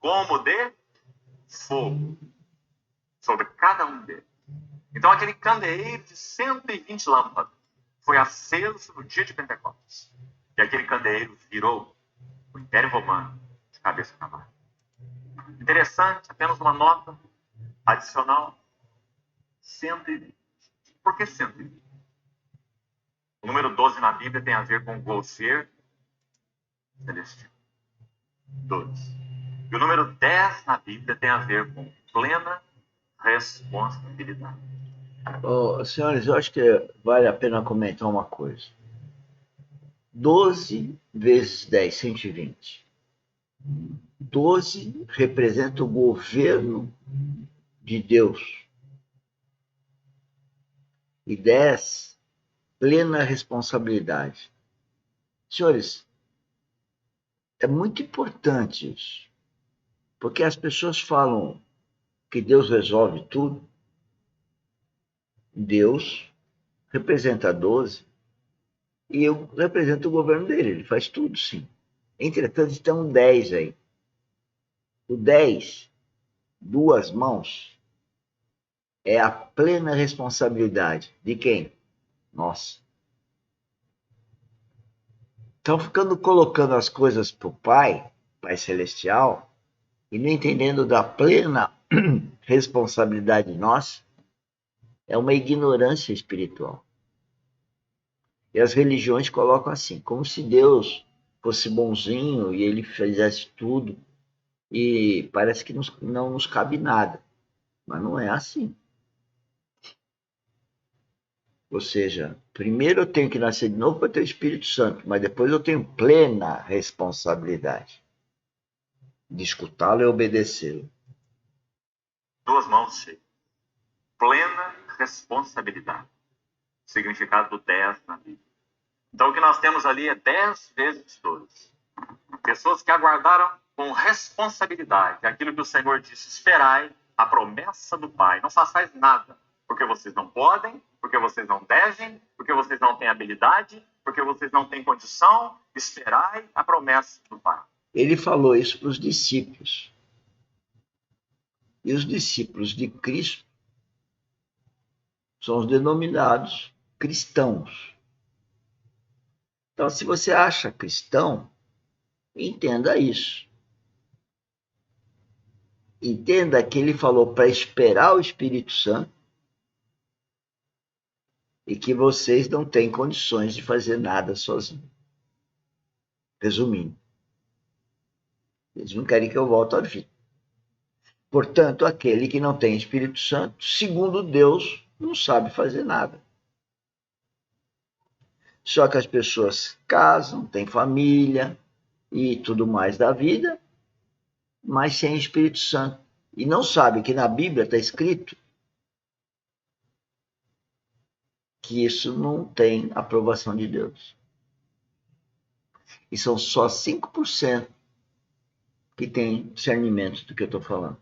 como de fogo sobre cada um deles. Então, aquele candeeiro de 120 lâmpadas foi aceso no dia de Pentecostes. E aquele candeeiro virou o Império Romano de cabeça para baixo. Interessante, apenas uma nota adicional. 120. Por que 120? O número 12 na Bíblia tem a ver com o governo celestial. 12. E o número 10 na Bíblia tem a ver com plena responsabilidade. Senhores, eu acho que vale a pena comentar uma coisa. 12 vezes 10, 120. 12 representa o governo de Deus. E 10, plena responsabilidade. Senhores, é muito importante isso. Porque as pessoas falam que Deus resolve tudo. Deus representa 12 e eu represento o governo dele. Ele faz tudo, sim. Entretanto, estão 10 aí. O 10, duas mãos, é a plena responsabilidade de quem? Nossa. Estão colocando as coisas para o Pai Celestial, e não entendendo da plena responsabilidade nossa. É uma ignorância espiritual. E as religiões colocam assim, como se Deus fosse bonzinho e ele fizesse tudo, e parece que não nos cabe nada. Mas não é assim. Ou seja, primeiro eu tenho que nascer de novo para ter o Espírito Santo, mas depois eu tenho plena responsabilidade de escutá-lo e obedecê-lo. Duas mãos cheias. Plena responsabilidade. O significado do 10 na Bíblia. Então, o que nós temos ali é 10 vezes 12. Pessoas que aguardaram com responsabilidade aquilo que o Senhor disse: esperai a promessa do Pai. Não façais nada, porque vocês não podem, porque vocês não devem, porque vocês não têm habilidade, porque vocês não têm condição. Esperai a promessa do Pai. Ele falou isso para os discípulos. E os discípulos de Cristo são os denominados cristãos. Então, se você acha cristão, entenda isso. Entenda que ele falou para esperar o Espírito Santo e que vocês não têm condições de fazer nada sozinhos. Resumindo, eles não querem que eu volte à vida. Portanto, aquele que não tem Espírito Santo, segundo Deus, não sabe fazer nada. Só que as pessoas casam, têm família e tudo mais da vida, mas sem Espírito Santo. E não sabe que na Bíblia está escrito que isso não tem aprovação de Deus. E são só 5% que tem discernimento do que eu estou falando,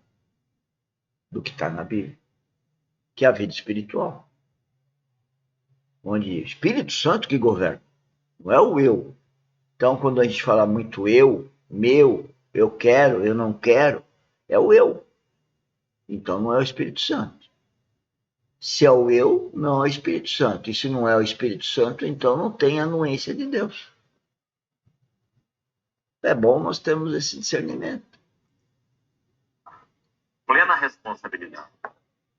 do que está na Bíblia, que é a vida espiritual. Onde é o Espírito Santo que governa, não é o eu. Então, quando a gente fala muito eu, meu, eu quero, eu não quero, é o eu. Então, não é o Espírito Santo. Se é o eu, não é o Espírito Santo. E se não é o Espírito Santo, então não tem a anuência de Deus. É bom nós termos esse discernimento. Plena responsabilidade.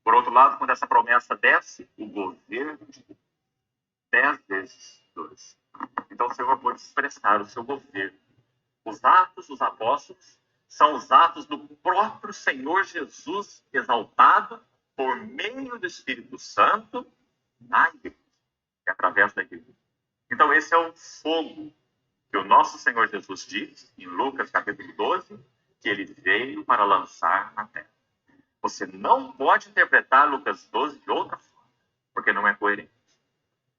Por outro lado, quando essa promessa desce, o governo de Deus. 10 vezes 12. Então o Senhor pode expressar o seu governo. Os atos dos apóstolos são os atos do próprio Senhor Jesus exaltado por meio do Espírito Santo na igreja, através da igreja. Então esse é o fogo que o nosso Senhor Jesus diz em Lucas capítulo 12, que ele veio para lançar na terra. Você não pode interpretar Lucas 12 de outra forma, porque não é coerente.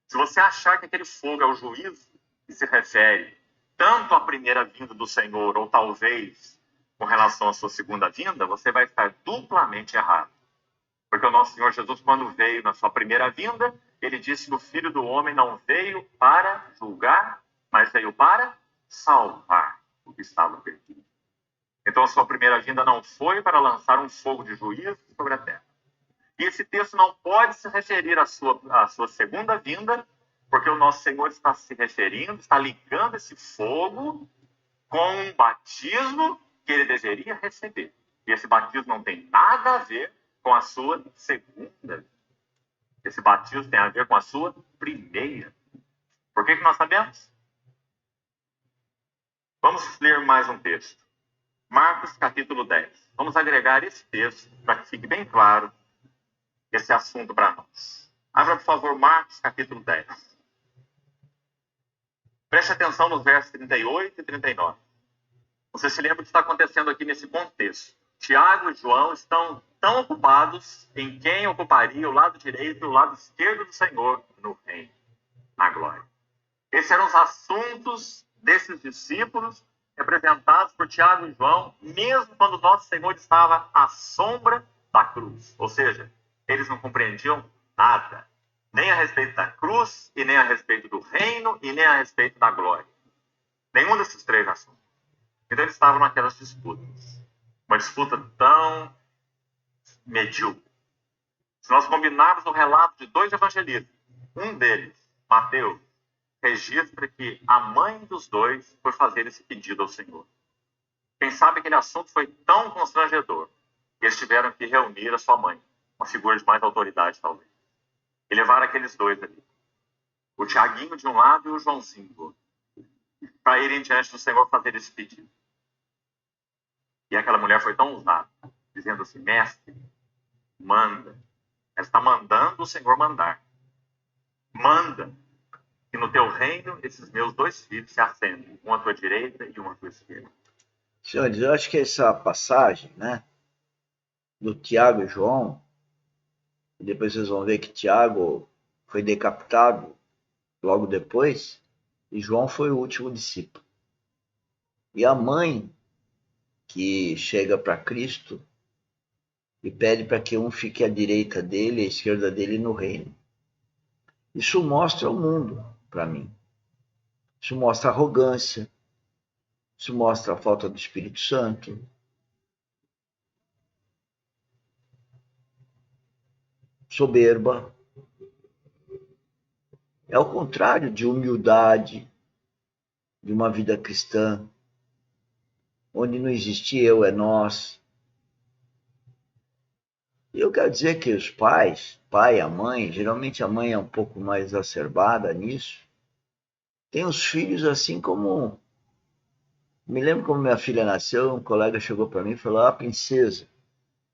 Se você achar que aquele fogo é o juízo que se refere tanto à primeira vinda do Senhor, ou talvez com relação à sua segunda vinda, você vai estar duplamente errado. Porque o nosso Senhor Jesus, quando veio na sua primeira vinda, ele disse que o Filho do Homem não veio para julgar, mas veio para salvar o que estava perdido. Então a sua primeira vinda não foi para lançar um fogo de juízo sobre a terra. E esse texto não pode se referir à sua segunda vinda, porque o nosso Senhor está se referindo, está ligando esse fogo com um batismo que ele deveria receber. E esse batismo não tem nada a ver com a sua segunda vinda. Esse batismo tem a ver com a sua primeira. Por que nós sabemos? Vamos ler mais um texto. Marcos, capítulo 10. Vamos agregar esse texto para que fique bem claro esse assunto para nós. Abra, por favor, Marcos, capítulo 10. Preste atenção nos versos 38 e 39. Você se lembra do que está acontecendo aqui nesse contexto. Tiago e João estão tão ocupados em quem ocuparia o lado direito e o lado esquerdo do Senhor no reino, na glória. Esses eram os assuntos desses discípulos representados por Tiago e João, mesmo quando nosso Senhor estava à sombra da cruz. Ou seja, eles não compreendiam nada, nem a respeito da cruz, e nem a respeito do reino, e nem a respeito da glória. Nenhum desses três assuntos. Então eles estavam naquelas disputas. Uma disputa tão medíocre. Se nós combinarmos o relato de dois evangelistas, um deles, Mateus, registra que a mãe dos dois foi fazer esse pedido ao Senhor. Quem sabe aquele assunto foi tão constrangedor que eles tiveram que reunir a sua mãe, uma figura de mais autoridade talvez, e levar aqueles dois ali, o Tiaguinho de um lado e o Joãozinho do outro, para irem diante do Senhor fazer esse pedido. E aquela mulher foi tão ousada, dizendo assim: mestre, manda. Ela está mandando o Senhor mandar. Manda que no teu reino esses meus dois filhos se assentem, um à tua direita e um à tua esquerda. Senhores, eu acho que essa passagem, né, do Tiago e João, e depois vocês vão ver que Tiago foi decapitado logo depois, e João foi o último discípulo. E a mãe que chega para Cristo e pede para que um fique à direita dele e à esquerda dele no reino. Isso mostra o mundo para mim. Isso mostra arrogância. Isso mostra a falta do Espírito Santo. Soberba. É o contrário de humildade, de uma vida cristã, onde não existe eu, é nós. E eu quero dizer que os pais, pai e a mãe, geralmente a mãe é um pouco mais exacerbada nisso, tem os filhos assim como... Me lembro quando minha filha nasceu, um colega chegou para mim e falou: ah, princesa.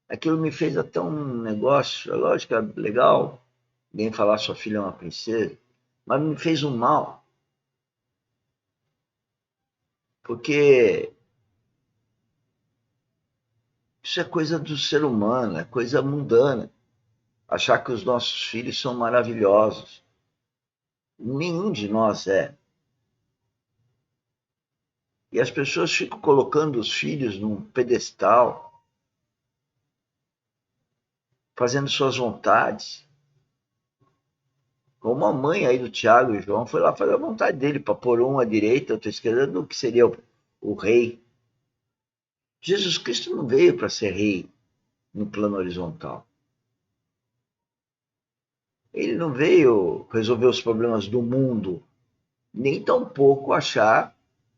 Aquilo me fez até um negócio, é lógico, é legal alguém falar sua filha é uma princesa, mas me fez um mal. Porque isso é coisa do ser humano, é coisa mundana. Achar que os nossos filhos são maravilhosos. Nenhum de nós é. E as pessoas ficam colocando os filhos num pedestal, fazendo suas vontades. Como a mãe aí do Tiago e João foi lá fazer a vontade dele, para pôr um à direita, outro à esquerda, do que seria o rei. Jesus Cristo não veio para ser rei no plano horizontal. Ele não veio resolver os problemas do mundo, nem tampouco achar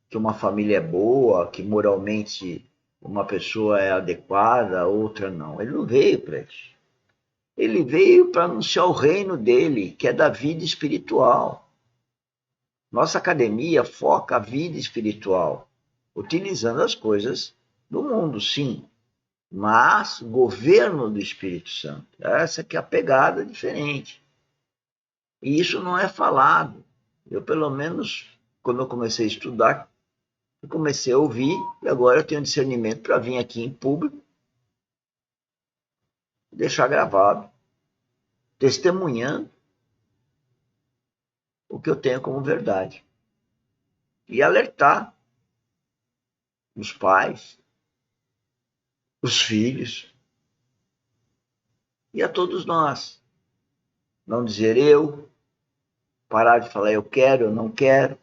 que uma família é boa, que moralmente uma pessoa é adequada, outra não. Ele não veio para isso. Ele veio para anunciar o reino dele, que é da vida espiritual. Nossa academia foca a vida espiritual, utilizando as coisas do mundo, sim, mas governo do Espírito Santo. Essa que é a pegada diferente. E isso não é falado. Eu, pelo menos, quando eu comecei a estudar, eu comecei a ouvir, e agora eu tenho discernimento para vir aqui em público, deixar gravado, testemunhando o que eu tenho como verdade. E alertar os pais, os filhos e a todos nós. Não dizer eu, parar de falar eu quero, eu não quero.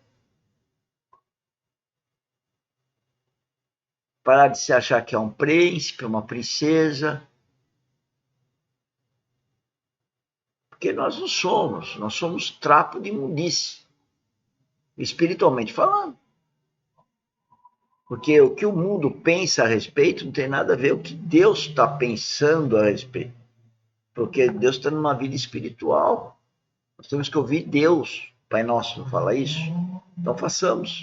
Parar de se achar que é um príncipe, uma princesa. Porque nós não somos, nós somos trapo de imundice, espiritualmente falando. Porque o que o mundo pensa a respeito não tem nada a ver com o que Deus está pensando a respeito. Porque Deus está numa vida espiritual. Nós temos que ouvir Deus. Pai Nosso não fala isso? Então façamos.